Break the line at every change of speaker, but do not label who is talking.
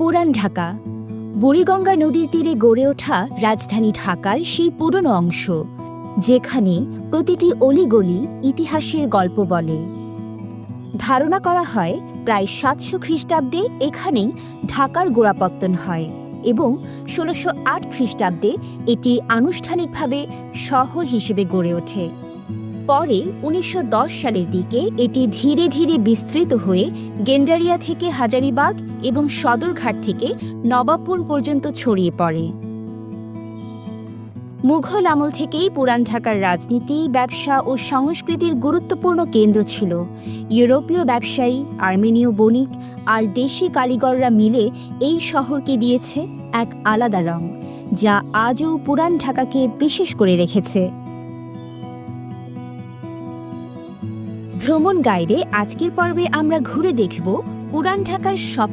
পুরান ঢাকা বুড়িগঙ্গা নদীর তীরে গড়ে ওঠা রাজধানী ঢাকার সেই পুরনো অংশ, যেখানে প্রতিটি অলিগলি ইতিহাসের গল্প বলে। ধারণা করা হয় প্রায় ৭০০ খ্রিস্টাব্দে এখানেই ঢাকার গোড়াপত্তন হয় এবং ১৬০৮ খ্রিস্টাব্দে এটি আনুষ্ঠানিকভাবে শহর হিসেবে গড়ে ওঠে। পরে ১৯১০ সালের দিকে এটি ধীরে ধীরে বিস্তৃত হয়ে গেন্ডারিয়া থেকে হাজারীবাগ এবং সদরঘাট থেকে নবাবপুর পর্যন্ত ছড়িয়ে পড়ে। মুঘল আমল থেকেই পুরান ঢাকার রাজনীতি, ব্যবসা ও সংস্কৃতির গুরুত্বপূর্ণ কেন্দ্র ছিল। ইউরোপীয় ব্যবসায়ী, আর্মেনীয় বণিক আর দেশি কারিগররা মিলে এই শহরকে দিয়েছে এক আলাদা রং, যা আজও পুরান ঢাকাকে বিশেষ করে রেখেছে। ভ্রমণ গাইডে আজকের পর্বে আমরা ঘুরে দেখব পুরান ঢাকার সব